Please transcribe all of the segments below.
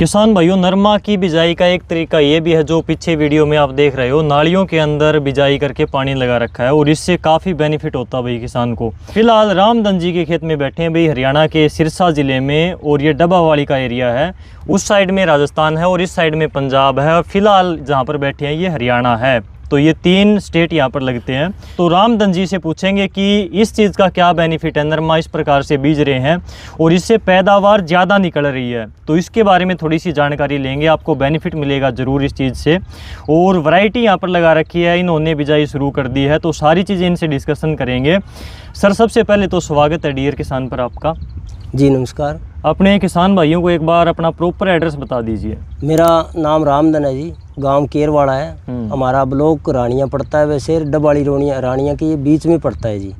किसान भाइयों, नरमा की बिजाई का एक तरीका ये भी है जो पीछे वीडियो में आप देख रहे हो, नालियों के अंदर बिजाई करके पानी लगा रखा है और इससे काफ़ी बेनिफिट होता है भाई किसान को। फिलहाल रामधन जी के खेत में बैठे हैं भाई, हरियाणा के सिरसा ज़िले में, और ये डब्बावाली का एरिया है। उस साइड में राजस्थान है और इस साइड में पंजाब है, और फिलहाल जहाँ पर बैठे हैं ये हरियाणा है। तो ये 3 स्टेट यहाँ पर लगते हैं। तो रामधन जी से पूछेंगे कि इस चीज़ का क्या बेनिफिट है, नरमा इस प्रकार से बीज रहे हैं और इससे पैदावार ज़्यादा निकल रही है, तो इसके बारे में थोड़ी सी जानकारी लेंगे। आपको बेनिफिट मिलेगा ज़रूर इस चीज़ से। और वैरायटी यहाँ पर लगा रखी है, इन्होंने बिजाई शुरू कर दी है, तो सारी चीज़ें इनसे डिस्कशन करेंगे। सर, सबसे पहले तो स्वागत है डियर किसान पर आपका। जी नमस्कार। अपने किसान भाइयों को एक बार अपना प्रॉपर एड्रेस बता दीजिए। मेरा नाम रामधन है जी, गांव केरवाड़ा है। हमारा ब्लॉक रानिया पड़ता है, वैसे डब्बावाली रानिया के बीच में पड़ता है जी।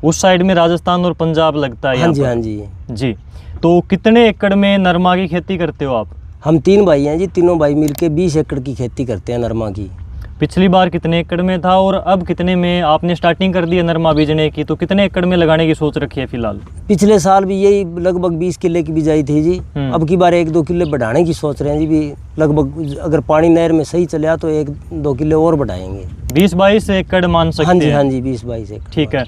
उस साइड में राजस्थान और पंजाब लगता है। हाँ जी, हाँ जी जी। तो कितने एकड़ में नरमा की खेती करते हो आप? हम 3 भाई हैं जी, तीनों भाई मिलके 20 एकड़ की खेती करते हैं नरमा की। पिछली बार कितने एकड़ में था और अब कितने में आपने स्टार्टिंग कर दी है नरमा बीजने की? तो कितने एकड़ में लगाने की सोच रखी है फिलहाल? पिछले साल भी यही लगभग 20 किले की बिजाई थी जी। अब की बार 1-2 किले बढ़ाने की सोच रहे हैं जी। भी लगभग अगर पानी नहर में सही चला तो 1-2 किले और बढ़ाएंगे। 20-22 एकड़ मान सकते हैं? हाँ जी, हाँ जी, 20-22 एकड़। ठीक है।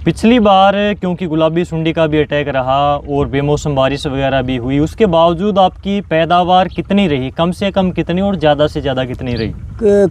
पिछली बार क्योंकि गुलाबी सुंडी का भी अटैक रहा और बेमौसम बारिश वगैरह भी हुई, उसके बावजूद आपकी पैदावार कितनी रही? कम से कम कितनी और ज़्यादा से ज़्यादा कितनी रही?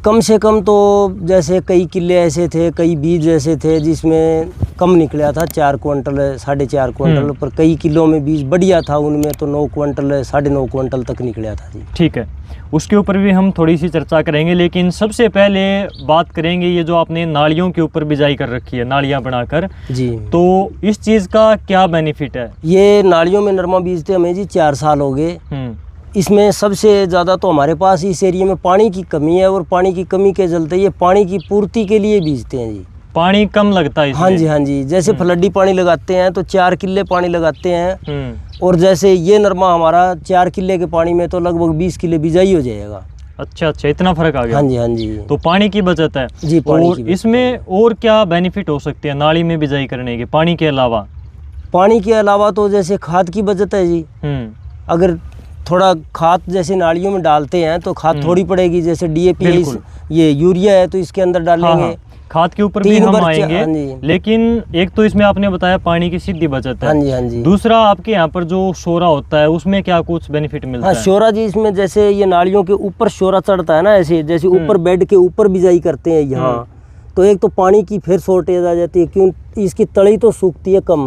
कम से कम तो जैसे कई किले ऐसे थे, कई बीज ऐसे थे जिसमें कम निकला था, 4 क्विंटल 4.5 क्विंटल, पर कई किलों में बीज बढ़िया था, उनमें तो 9 क्विंटल 9.5 क्विंटल तक निकला था जी। ठीक है, उसके ऊपर भी हम थोड़ी सी चर्चा करेंगे, लेकिन सबसे पहले बात करेंगे ये जो आपने नालियों के ऊपर बिजाई कर रखी है, नालियाँ बनाकर जी, तो इस चीज़ का क्या बेनिफिट है? ये नालियों में नरमा बीजते हमें जी 4 साल हो गए। इसमें सबसे ज़्यादा तो हमारे पास इस एरिया में पानी की कमी है, और पानी की कमी के चलते ये पानी की पूर्ति के लिए बीजते हैं जी। पानी कम लगता है इसमें? हाँ जी, हाँ जी। जैसे फलड्डी पानी लगाते हैं तो 4 किले पानी लगाते हैं, और जैसे ये नरमा हमारा 4 किले के पानी में तो लगभग 20 किले बिजाई हो जाएगा। अच्छा, इतना फर्क आ गया। हाँ जी, हाँ जी। तो पानी की बचत है जी। पानी और इसमें और क्या बेनिफिट हो सकते हैं नाली में बिजाई करने के, पानी के अलावा? पानी के अलावा तो जैसे खाद की बचत है जी। अगर थोड़ा खाद जैसे नालियों में डालते हैं तो खाद थोड़ी पड़ेगी, जैसे DAP ये यूरिया है तो इसके अंदर डालेंगे। हाँ, खाद के ऊपर भी हम आएंगे, लेकिन एक तो इसमें आपने बताया पानी की सीधी बचत है। हाँ जी, हाँ जी। दूसरा, आपके यहाँ पर जो शोरा होता है उसमें क्या कुछ बेनिफिट मिलता है? हाँ, शोरा जी, इसमें जैसे ये नालियों के ऊपर शोरा चढ़ता है ना, ऐसे जैसे ऊपर बेड के ऊपर बिजाई करते हैं यहाँ, तो एक तो पानी की फिर शॉर्टेज आ जाती है, क्यों इसकी तली तो सूखती है कम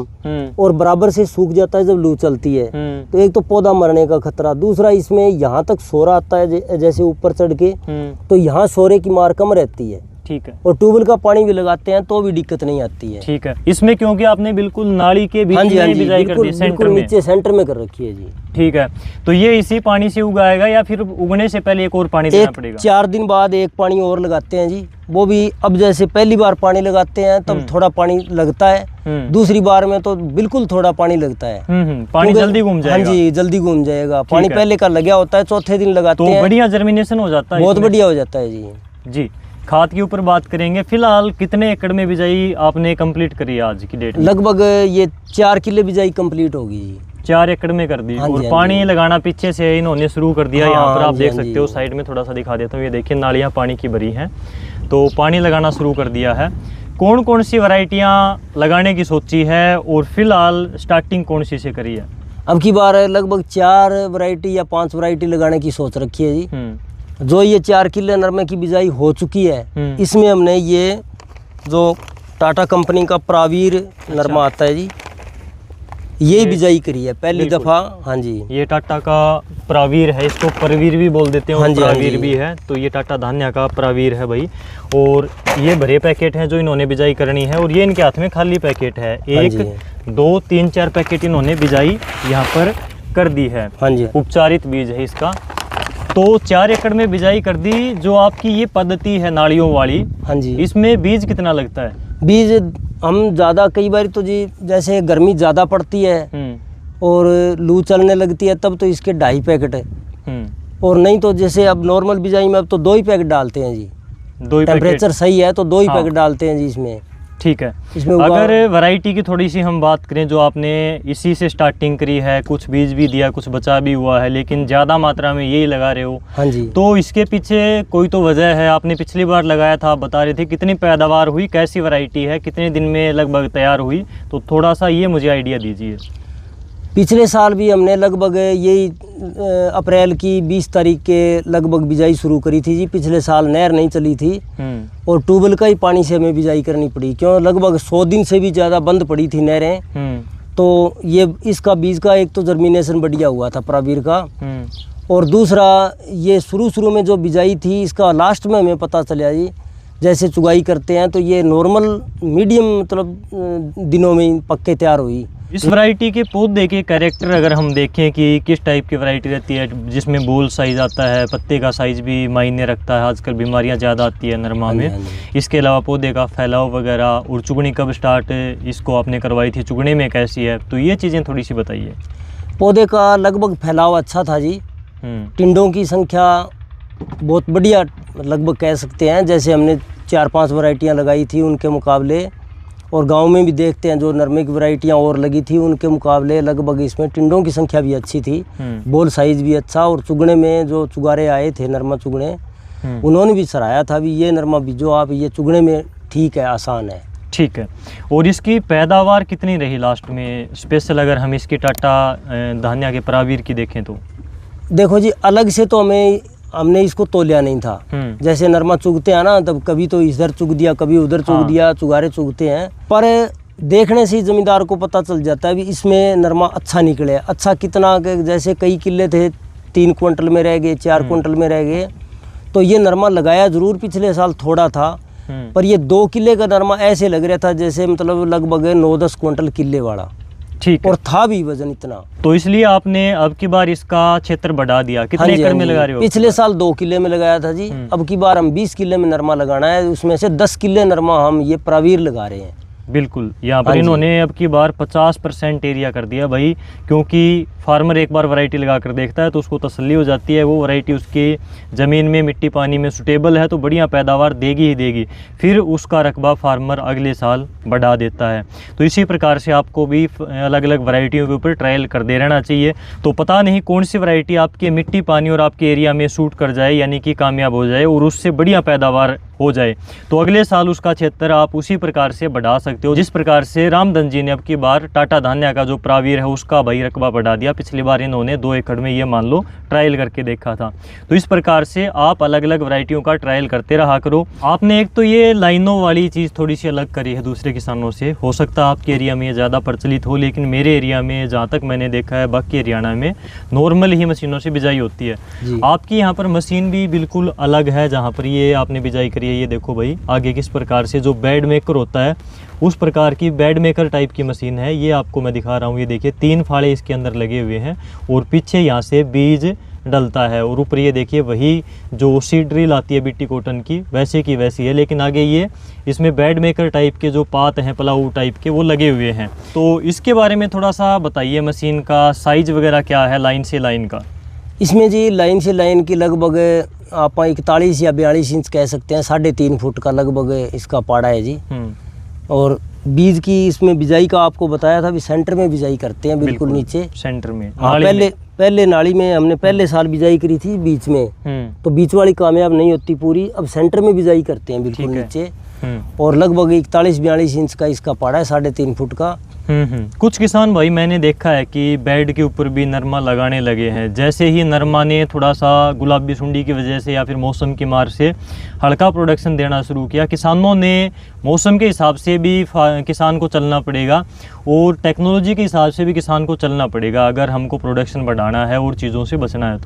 और बराबर से सूख जाता है जब लू चलती है, तो एक तो पौधा मरने का खतरा। दूसरा, इसमें यहाँ तक सोरा आता है जैसे ऊपर चढ़ के, तो यहाँ सोरे की मार कम रहती है। ठीक है। और ट्यूबवेल का पानी भी लगाते हैं तो भी दिक्कत नहीं आती है। ठीक है। इसमें क्योंकि आपने बिल्कुल नाली के बीच में बिजाई कर दी, सेंटर में, नीचे सेंटर में कर रखी है जी। ठीक है। तो ये इसी पानी से उगाएगा या फिर उगने से पहले एक और पानी देना पड़ेगा? 4 दिन बाद एक पानी और लगाते हैं जी। वो भी अब जैसे पहली बार पानी लगाते हैं तब थोड़ा पानी लगता है, दूसरी बार में तो बिल्कुल थोड़ा पानी लगता है। पानी जल्दी घूम जाएगा। हाँ जी, जल्दी घूम जाएगा। पानी पहले का लगा होता है, चौथे दिन लगाते हैं तो बढ़िया जर्मिनेशन हो जाता है, बहुत बढ़िया हो जाता है जी। जी। खाद के ऊपर बात करेंगे। फिलहाल कितने एकड़ में बिजाई आपने कंप्लीट करी है आज की डेट में? लगभग ये 4 किले बिजाई कंप्लीट होगी जी। 4 एकड़ में कर दी। और पानी लगाना पीछे से इन्होंने शुरू कर दिया। यहाँ पर आप देख सकते हो, साइड में थोड़ा सा दिखा देता हूँ, ये देखिए नालियाँ पानी की भरी हैं, तो पानी लगाना शुरू कर दिया है। कौन कौन सी वैरायटियाँ लगाने की सोची है और फिलहाल स्टार्टिंग कौन सी से करी है? अब की बार लगभग 4 वैरायटी या 5 वैरायटी लगाने की सोच रखी है जी। जो ये 4 किले नरमे की बिजाई हो चुकी है, इसमें हमने ये जो टाटा कंपनी का प्रावीर नरमा आता है जी, यही बिजाई करी है पहली दफा। हाँ जी, ये टाटा का प्रावीर है, इसको परवीर भी बोल देते हैं। हाँ जी, प्रावीर भी है, तो ये टाटा धान्या का प्रावीर है भाई। और ये भरे पैकेट हैं जो इन्होंने बिजाई करनी है, और ये इनके हाथ में खाली पैकेट है। 1 2 3 4 पैकेट इन्होंने बिजाई यहाँ पर कर दी है। हाँ जी, उपचारित बीज है इसका। तो 4 एकड़ में बिजाई कर दी। जो आपकी ये पद्धति है नालियों वाली, हाँ जी, इसमें बीज कितना लगता है? बीज हम ज़्यादा, कई बार तो जी जैसे गर्मी ज़्यादा पड़ती है और लू चलने लगती है तब तो इसके 2.5 पैकेट है, और नहीं तो जैसे अब नॉर्मल बिजाई में अब तो 2 ही पैकेट डालते हैं जी। टेम्परेचर सही है तो 2 ही पैकेट डालते हैं जी इसमें। ठीक है। इसमें अगर वैरायटी की थोड़ी सी हम बात करें, जो आपने इसी से स्टार्टिंग करी है, कुछ बीज भी दिया, कुछ बचा भी हुआ है, लेकिन ज़्यादा मात्रा में यही लगा रहे हो। हाँ जी। तो इसके पीछे कोई तो वजह है। आपने पिछली बार लगाया था, आप बता रहे थे, कितनी पैदावार हुई, कैसी वैरायटी है, कितने दिन में लगभग तैयार हुई, तो थोड़ा सा ये मुझे आइडिया दीजिए। पिछले साल भी हमने लगभग यही अप्रैल की 20 तारीख के लगभग बिजाई शुरू करी थी जी। पिछले साल नहर नहीं चली थी और ट्यूबवेल का ही पानी से हमें बिजाई करनी पड़ी, क्यों लगभग 100 दिन से भी ज़्यादा बंद पड़ी थी नहरें। तो ये इसका बीज का एक तो जर्मिनेशन बढ़िया हुआ था प्रवीर का, और दूसरा ये शुरू में जो बिजाई थी इसका लास्ट में हमें पता चला जी, जैसे चुगाई करते हैं तो ये नॉर्मल मीडियम मतलब दिनों में पक्के तैयार हुई। इस वैरायटी के पौधे के कैरेक्टर अगर हम देखें कि किस टाइप की वैरायटी रहती है, जिसमें बोल साइज आता है, पत्ते का साइज भी मायने रखता है, आजकल बीमारियां ज़्यादा आती है नरमा में, इसके अलावा पौधे का फैलाव वगैरह, और चुगनी कब स्टार्ट इसको आपने करवाई थी, चुगने में कैसी है, तो ये चीज़ें थोड़ी सी बताइए। पौधे का लगभग फैलाव अच्छा था जी। टिंडों की संख्या बहुत बढ़िया लगभग कह सकते हैं, जैसे हमने 4-5 वैरायटियाँ लगाई थी उनके मुकाबले, और गांव में भी देखते हैं जो नरमे की वैरायटियाँ और लगी थी उनके मुकाबले लगभग इसमें टिंडों की संख्या भी अच्छी थी, बोल साइज भी अच्छा, और चुगने में जो चुगारे आए थे नरमा चुगने, उन्होंने भी सराहा था भी ये नरमा बीजो आप, ये चुगने में ठीक है, आसान है। ठीक है। और इसकी पैदावार कितनी रही लास्ट में, स्पेशल अगर हम इसकी टाटा धान्या के प्रवीर की देखें तो? देखो जी, अलग से तो हमने इसको तोलिया नहीं था। जैसे नरमा चुगते हैं ना, तब कभी तो इधर चुग दिया, कभी उधर चुग दिया, चुगारे चुगते हैं, पर देखने से ही जमींदार को पता चल जाता है भी इसमें नरमा अच्छा निकले। अच्छा कितना, जैसे कई किले थे 3 क्विंटल में रह गए, 4 क्विंटल में रह गए, तो ये नरमा लगाया जरूर पिछले साल थोड़ा था, पर ये 2 किले का नरमा ऐसे लग रहा था जैसे मतलब लगभग 9-10 क्विंटल किले वाला। ठीक है। और था भी वजन इतना, तो इसलिए आपने अब की बार इसका क्षेत्र बढ़ा दिया। कितने एकड़ में लगा रहे हो? पिछले साल 2 किले में लगाया था जी, अब की बार हम 20 किले में नरमा लगाना है, उसमें से 10 किले नरमा हम ये प्रवीर लगा रहे हैं। बिल्कुल, यहाँ पर इन्होंने अब की बार 50% एरिया कर दिया भाई, क्योंकि फार्मर एक बार वैरायटी लगा कर देखता है तो उसको तसल्ली हो जाती है, वो वैरायटी उसके ज़मीन में, मिट्टी पानी में सुटेबल है तो बढ़िया पैदावार देगी ही देगी, फिर उसका रकबा फार्मर अगले साल बढ़ा देता है। तो इसी प्रकार से आपको भी अलग अलग वैरायटियों के ऊपर ट्रायल करते रहना चाहिए। तो पता नहीं कौन सी वैरायटी आपके मिट्टी पानी और आपके एरिया में सूट कर जाए, यानी कि कामयाब हो जाए और उससे बढ़िया पैदावार हो जाए, तो अगले साल उसका क्षेत्र आप उसी प्रकार से बढ़ा सकते हो, जिस प्रकार से रामधन जी ने अब की बार टाटा धान्या का जो प्रवीर है उसका भाई रकबा बढ़ा दिया। पिछली बार इन्होंने 2 एकड़ में ये मान लो ट्रायल करके देखा था। तो इस प्रकार से आप अलग अलग वैरायटियों का ट्रायल करते रहा करो। आपने एक तो ये लाइनों वाली चीज़ थोड़ी सी अलग करी है दूसरे किसानों से, हो सकता है आपके एरिया में ये ज़्यादा प्रचलित हो, लेकिन मेरे एरिया में जहाँ तक मैंने देखा है, बाकी हरियाणा में नॉर्मल ही मशीनों से बिजाई होती है। आपकी यहाँ पर मशीन भी बिल्कुल अलग है, जहाँ पर ये आपने बिजाई करी है, ये देखो भाई आगे किस प्रकार से जो बेड मेकर होता है उस प्रकार की बेड मेकर टाइप की मशीन है। ये आपको मैं दिखा रहा हूँ, ये देखिए 3 फाड़े इसके अंदर लगे हुए हैं और पीछे यहाँ से बीज डलता है, और ऊपर ये देखिए वही जो सीड ड्रिल आती है बीटी कॉटन की वैसे की वैसी है, लेकिन आगे ये इसमें बेड मेकर टाइप के जो पात हैं, प्लाऊ टाइप के, वो लगे हुए हैं। तो इसके बारे में थोड़ा सा बताइए, मशीन का साइज वगैरह क्या है लाइन से लाइन का? इसमें जी लाइन से लाइन की लगभग आप 41 या 42 इंच कह सकते हैं, 3.5 फुट का लगभग इसका पाड़ा है जी। और बीज की इसमें बिजाई का आपको बताया था भी सेंटर में बिजाई करते हैं, बिल्कुल नीचे सेंटर में। पहले नाली में हमने पहले साल बिजाई करी थी बीच में, तो बीच वाली कामयाब नहीं होती पूरी, अब सेंटर में बिजाई करते हैं बिल्कुल नीचे। और लगभग 41-42 इंच का इसका पाड़ा है, 3.5 फुट का। कुछ किसान भाई मैंने देखा है कि बेड के ऊपर भी नरमा लगाने लगे हैं। जैसे ही नरमा ने थोड़ा सा गुलाबी सुंडी की वजह से या फिर मौसम की मार से हल्का प्रोडक्शन देना शुरू किया, किसानों ने मौसम के हिसाब से भी किसान को चलना पड़ेगा और टेक्नोलॉजी के हिसाब से भी किसान को चलना पड़ेगा अगर हमको प्रोडक्शन बढ़ाना है और चीज़ों से बचना है।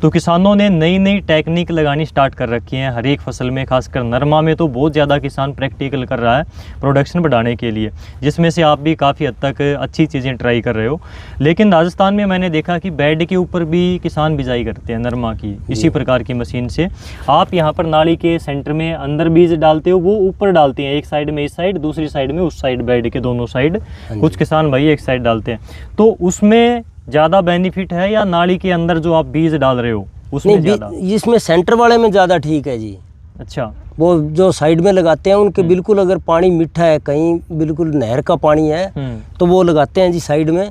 तो किसानों ने नई नई टेक्निक लगानी स्टार्ट कर रखी है हर एक फसल में, खासकर नरमा में तो बहुत ज़्यादा किसान प्रैक्टिकल कर रहा है प्रोडक्शन बढ़ाने के लिए, जिसमें से आप भी काफ़ी हद तक अच्छी चीज़ें ट्राई कर रहे हो। लेकिन राजस्थान में मैंने देखा कि बेड के ऊपर भी किसान बिजाई करते हैं नरमा की इसी प्रकार की मशीन से। आप यहाँ पर नाली के सेंटर में अंदर बीज डालते हो, वो ऊपर डालते हैं, एक साइड में इस साइड, दूसरी साइड में उस साइड, बेड के दोनों साइड। कुछ किसान भाई एक साइड डालते हैं, तो उसमें ज़्यादा बेनिफिट है या नाली के अंदर जो आप बीज डाल रहे हो उसमें ज़्यादा? इसमें सेंटर वाले में ज़्यादा ठीक है जी। अच्छा, वो जो साइड में लगाते हैं उनके बिल्कुल, अगर पानी मीठा है कहीं बिल्कुल नहर का पानी है तो वो लगाते हैं जी साइड में।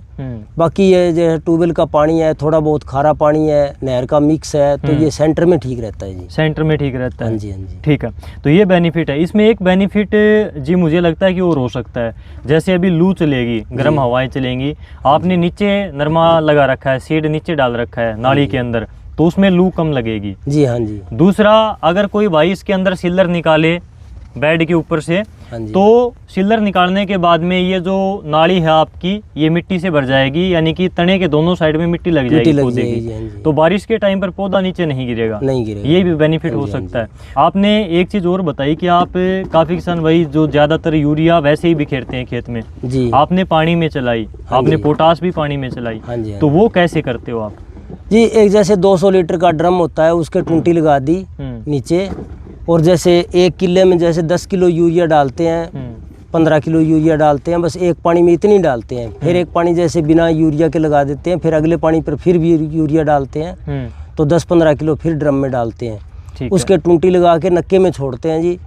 बाकी ये जो ट्यूबवेल का पानी है, थोड़ा बहुत खारा पानी है, नहर का मिक्स है, तो ये सेंटर में ठीक रहता है जी। सेंटर में ठीक रहता है। हाँ जी, हाँ जी। ठीक है, तो ये बेनिफिट है। इसमें एक बेनिफिट जी मुझे लगता है कि और हो सकता है, जैसे अभी लू चलेगी, गर्म हवाएं चलेंगी, आपने नीचे नरमा लगा रखा है, सीड नीचे डाल रखा है नाली के अंदर, तो उसमें लू कम लगेगी जी। हाँ जी। दूसरा, अगर कोई भाई इसके अंदर सिल्लर निकाले बेड के ऊपर से, हाँ जी। तो सिल्लर निकालने के बाद में ये जो नाली है आपकी, ये मिट्टी से भर जाएगी, यानी कि तने के दोनों साइड में मिट्टी लग जाएगी पौधे की। हाँ जी। तो बारिश के टाइम पर पौधा नीचे नहीं गिरेगा, नहीं गिरेगा। ये भी बेनिफिट हो सकता है। आपने एक चीज़ और बताई कि आप काफ़ी किसान भाई जो ज़्यादातर यूरिया वैसे ही बिखेरते हैं खेत में जी, आपने पानी में चलाई, आपने पोटास भी पानी में चलाई, हाँ जी। तो वो कैसे करते हो आप? जी, एक जैसे 200 लीटर का ड्रम होता है, उसके टूंटी लगा दी नीचे, और जैसे 1 किले में जैसे 10 किलो यूरिया डालते हैं, 15 किलो यूरिया डालते हैं, बस एक पानी में इतनी डालते हैं। फिर एक पानी जैसे बिना यूरिया के लगा देते हैं, फिर अगले पानी पर फिर भी यूरिया डालते हैं, तो 10-15 किलो फिर ड्रम में डालते हैं। उसके टूंटी लगा के नक्के में छोड़ते हैं जी।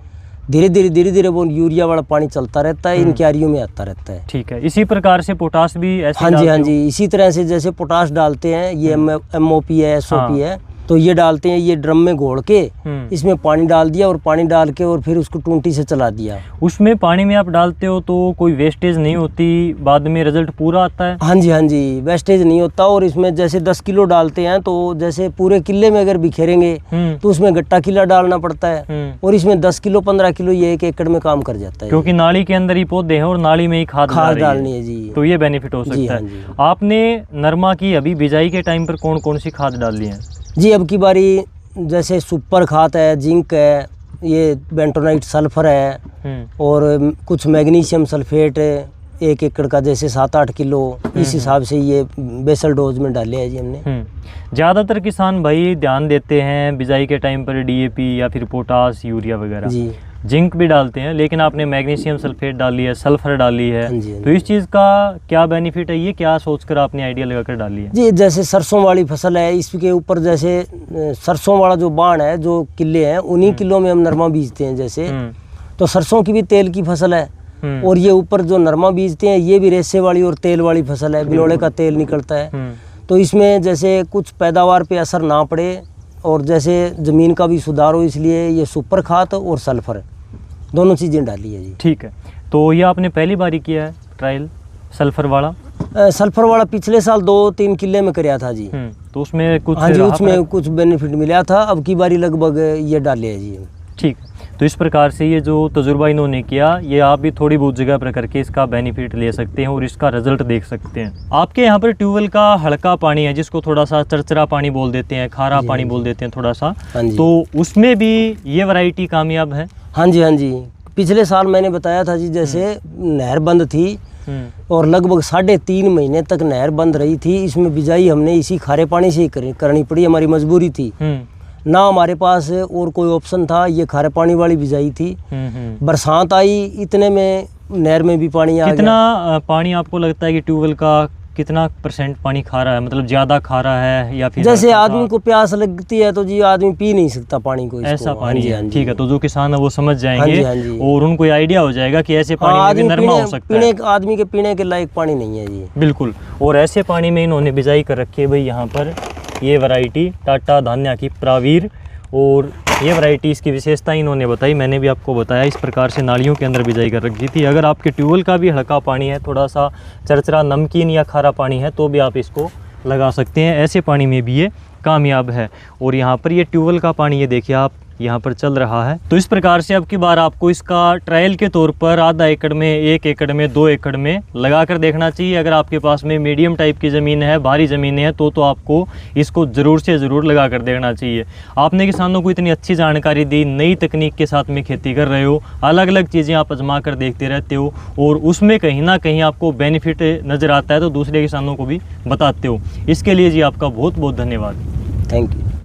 धीरे धीरे वो यूरिया वाला पानी चलता रहता है, इन क्यारियों में आता रहता है। ठीक है, इसी प्रकार से पोटास भी ऐसे? हाँ जी, हाँ जी, इसी तरह से जैसे पोटास डालते हैं, ये MOP है, SOP है, तो ये डालते हैं, ये ड्रम में घोल के इसमें पानी डाल दिया, और पानी डाल के और फिर उसको टूंटी से चला दिया। उसमें पानी में आप डालते हो तो कोई वेस्टेज नहीं होती, बाद में रिजल्ट पूरा आता है? हाँ जी, हाँ जी, वेस्टेज नहीं होता। और इसमें जैसे 10 किलो डालते हैं, तो जैसे पूरे किले में अगर बिखेरेंगे तो उसमें गट्टा किला डालना पड़ता है, और इसमें 10 किलो 15 किलो ये 1 एकड़ में काम कर जाता है, क्योंकि नाली के अंदर ही पौधे हैं और नाली में ही खाद डालनी है जी। तो ये बेनिफिट हो सकता है। आपने नरमा की अभी बिजाई के टाइम पर कौन कौन सी खाद डाली है? जी, अब की बारी जैसे सुपर खाद है, जिंक है, ये बेंटोनाइट सल्फर है, और कुछ मैग्नीशियम सल्फेट 1 एकड़ का जैसे 7-8 किलो, इस हिसाब से ये बेसल डोज में डाले हैं जी हमने। ज़्यादातर किसान भाई ध्यान देते हैं बिजाई के टाइम पर DAP या फिर पोटास, यूरिया वगैरह जी, जिंक भी डालते हैं, लेकिन आपने मैग्नीशियम सल्फेट डाली है, सल्फर डाली है। हाँ जी, हाँ तो इस चीज़ का क्या बेनिफिट है, ये क्या सोचकर आपने आइडिया लगाकर डाली है? जी, जैसे सरसों वाली फसल है, इसके ऊपर जैसे सरसों वाला जो बाण है, जो किले हैं, उन्हीं किलों में हम नरमा बीजते हैं जैसे, तो सरसों की भी तेल की फसल है, और ये ऊपर जो नरमा बीजते हैं ये भी रेशे वाली और तेल वाली फसल है, बिलोड़े का तेल निकलता है। तो इसमें जैसे कुछ पैदावार पे असर ना पड़े और जैसे ज़मीन का भी सुधार हो, इसलिए ये सुपर खाद और सल्फर दोनों चीज़ें डाली है जी। ठीक है, तो ये आपने पहली बार ही किया है ट्रायल सल्फर वाला? सल्फर वाला पिछले साल 2-3 किले में कराया था जी। तो उसमें कुछ? हाँ जी, उसमें कुछ बेनिफिट मिला था। अब की बारी लगभग ये डाले है जी। ठीक, तो इस प्रकार से ये जो तजुर्बा इन्होंने किया, ये आप भी थोड़ी बहुत जगह पर करके इसका बेनिफिट ले सकते हैं और इसका रिजल्ट देख सकते हैं। आपके यहाँ पर ट्यूबवेल का हल्का पानी है, जिसको थोड़ा सा चरचरा पानी बोल देते हैं, खारा पानी बोल देते हैं थोड़ा सा, तो उसमें भी ये वैरायटी कामयाब है? हाँ जी, हाँ जी, पिछले साल मैंने बताया था जी, जैसे नहर बंद थी और लगभग 3.5 महीने तक नहर बंद रही थी, इसमें बिजाई हमने इसी खारे पानी से ही करनी पड़ी, हमारी मजबूरी थी, ना हमारे पास और कोई ऑप्शन था, ये खारे पानी वाली बिजाई थी। बरसात आई, इतने में नहर में भी पानी आ गया। कितना पानी आपको लगता है कि ट्यूबवेल का कितना % पानी खारा है, मतलब ज्यादा खारा है या फिर? जैसे आदमी को प्यास लगती है तो जी आदमी पी नहीं सकता पानी को, ऐसा पानी है। ठीक है, तो जो किसान है वो समझ हाँ जाएंगे और उनको आइडिया हो जाएगा कि ऐसे पानी में भी नरमा हो सकता है। आदमी के पीने के लायक पानी नहीं है जी। बिल्कुल, और ऐसे पानी में इन्होंने बिजाई कर रखी है भाई यहाँ पर, ये वैरायटी टाटा धान्या की प्रावीर, और ये वैरायटी इसकी विशेषता इन्होंने बताई, मैंने भी आपको बताया। इस प्रकार से नालियों के अंदर बिजाई कर रखी थी। अगर आपके ट्यूबवेल का भी हल्का पानी है, थोड़ा सा चरचरा नमकीन या खारा पानी है, तो भी आप इसको लगा सकते हैं। ऐसे पानी में भी ये कामयाब है। और यहाँ पर ये ट्यूबवेल का पानी ये देखिए आप यहाँ पर चल रहा है। तो इस प्रकार से अब की बार आपको इसका ट्रायल के तौर पर आधा एकड़ में, 1 एकड़ में, 2 एकड़ में लगा कर देखना चाहिए। अगर आपके पास में मीडियम टाइप की ज़मीन है, भारी ज़मीनें हैं, तो आपको इसको ज़रूर से ज़रूर लगा कर देखना चाहिए। आपने किसानों को इतनी अच्छी जानकारी दी, नई तकनीक के साथ में खेती कर रहे हो, अलग अलग चीज़ें आप आजमा कर देखते रहते हो और उसमें कहीं ना कहीं आपको बेनिफिट नज़र आता है, तो दूसरे किसानों को भी बताते हो। इसके लिए जी आपका बहुत बहुत धन्यवाद। Thank you.